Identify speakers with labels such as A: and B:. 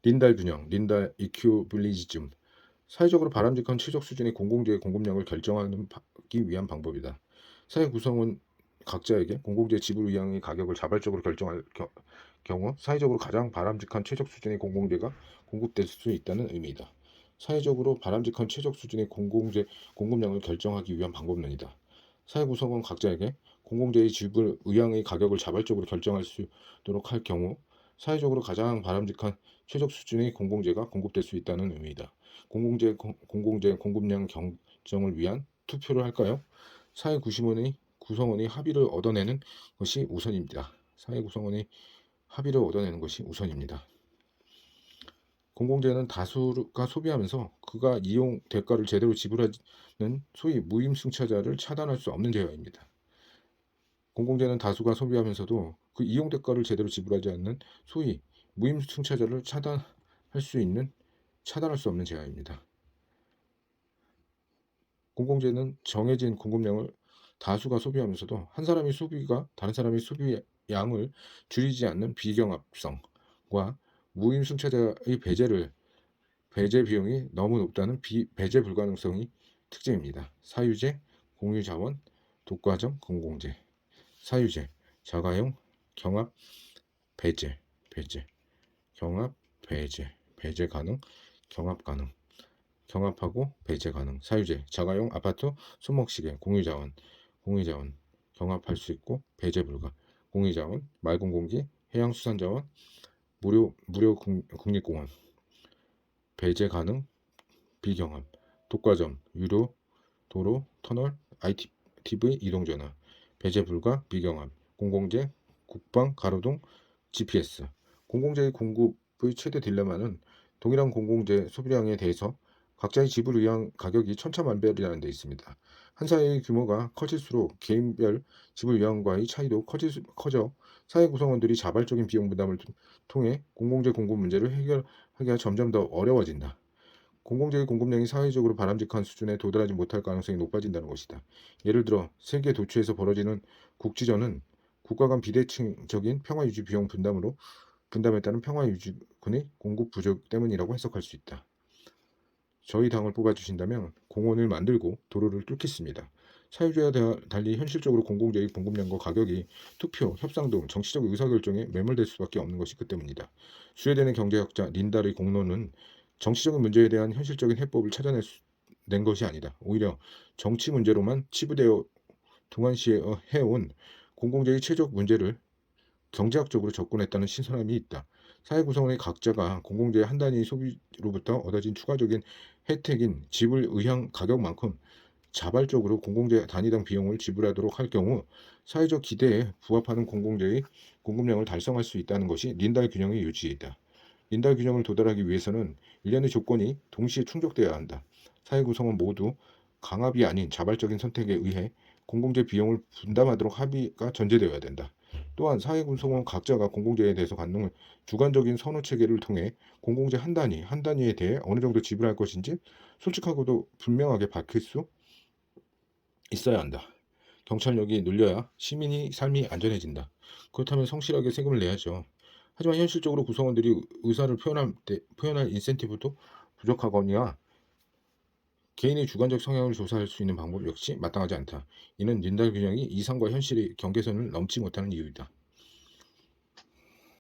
A: 린달 균형, 린달 이큐빌리즘. 사회적으로 바람직한 최적 수준의 공공재의 공급량을 결정하기 위한 방법이다. 사회 구성원 각자에게 공공재 지불 의향의 가격을 자발적으로 결정할 경우 사회적으로 가장 바람직한 최적 수준의 공공재가 공급될 수 있다는 의미이다. 사회적으로 바람직한 최적 수준의 공공재 공급량을 결정하기 위한 방법론이다. 사회 구성원 각자에게 공공재의 지불 의향의 가격을 자발적으로 결정할 수 있도록 할 경우 사회적으로 가장 바람직한 최적 수준의 공공재가 공급될 수 있다는 의미이다. 공공재 공급량 결정을 위한 투표를 할까요? 사회 구성원이 합의를 얻어내는 것이 우선입니다. 사회 구성원이 합의를 얻어내는 것이 우선입니다. 공공재는 다수가 소비하면서 그가 이용 대가를 제대로 지불하는 소위 무임승차자를 차단할 수 없는 제어입니다. 공공재는 다수가 소비하면서도 그 이용 대가를 제대로 지불하지 않는 소위 무임승차자를 차단할 수 없는 제한입니다. 공공재는 정해진 공급량을 다수가 소비하면서도 한 사람의 소비가 다른 사람의 소비 양을 줄이지 않는 비경합성과 무임승차자의 배제 비용이 너무 높다는 배제 불가능성이 특징입니다. 사유재, 공유자원, 독과점, 공공재. 사유재, 자가용, 경합, 배제, 경합, 배제 가능, 경합 가능. 경합하고 배제 가능. 사유재, 자가용, 아파트, 손목시계, 공유자원, 경합할 수 있고 배제 불가. 공유자원, 맑은 공기, 해양수산자원, 무료 국립공원, 배제 가능, 비경합. 독과점, 유료, 도로, 터널, ITV 이동전화, 배제 불가, 비경합. 공공재, 국방, 가로등, GPS. 공공재의 공급의 최대 딜레마는 동일한 공공재 소비량에 대해서 각자의 지불 의향 가격이 천차만별이라는 데 있습니다. 한 사회의 규모가 커질수록 개인별 지불 의향과의 차이도 커져 사회 구성원들이 자발적인 비용 부담을 통해 공공재 공급 문제를 해결하기가 점점 더 어려워진다. 공공재의 공급량이 사회적으로 바람직한 수준에 도달하지 못할 가능성이 높아진다는 것이다. 예를 들어 세계 도처에서 벌어지는 국지전은 국가 간 비대칭적인 평화유지 비용 분담에 따른 평화유지군의 공급 부족 때문이라고 해석할 수 있다. 저희 당을 뽑아주신다면 공원을 만들고 도로를 뚫겠습니다. 사유주와 달리 현실적으로 공공재의 공급량과 가격이 투표, 협상 등 정치적 의사결정에 매몰될 수밖에 없는 것이 그 때문이다. 스웨덴의 경제학자 린달의 공론은 정치적인 문제에 대한 현실적인 해법을 찾아낸 것이 아니다. 오히려 정치 문제로만 치부되어 동안시해온 공공재의 최적 문제를 경제학적으로 접근했다는 신선함이 있다. 사회 구성원의 각자가 공공재의 한 단위 소비로부터 얻어진 추가적인 혜택인 지불 의향 가격만큼 자발적으로 공공재 단위당 비용을 지불하도록 할 경우 사회적 기대에 부합하는 공공재의 공급량을 달성할 수 있다는 것이 린달 균형의 요지이다. 린달 균형을 도달하기 위해서는 일련의 조건이 동시에 충족되어야 한다. 사회 구성원 모두 강압이 아닌 자발적인 선택에 의해 공공재 비용을 분담하도록 합의가 전제되어야 된다. 또한 사회 구성원 각자가 공공재에 대해서 갖는 주관적인 선호 체계를 통해 공공재 한 단위에 대해 어느 정도 지불할 것인지 솔직하고도 분명하게 밝힐 수 있어야 한다. 경찰력이 늘려야 시민의 삶이 안전해진다. 그렇다면 성실하게 세금을 내야죠. 하지만 현실적으로 구성원들이 의사를 표현할 인센티브도 부족하거니와 개인의 주관적 성향을 조사할 수 있는 방법 역시 마땅하지 않다. 이는 린달 균형이 이상과 현실의 경계선을 넘지 못하는 이유이다.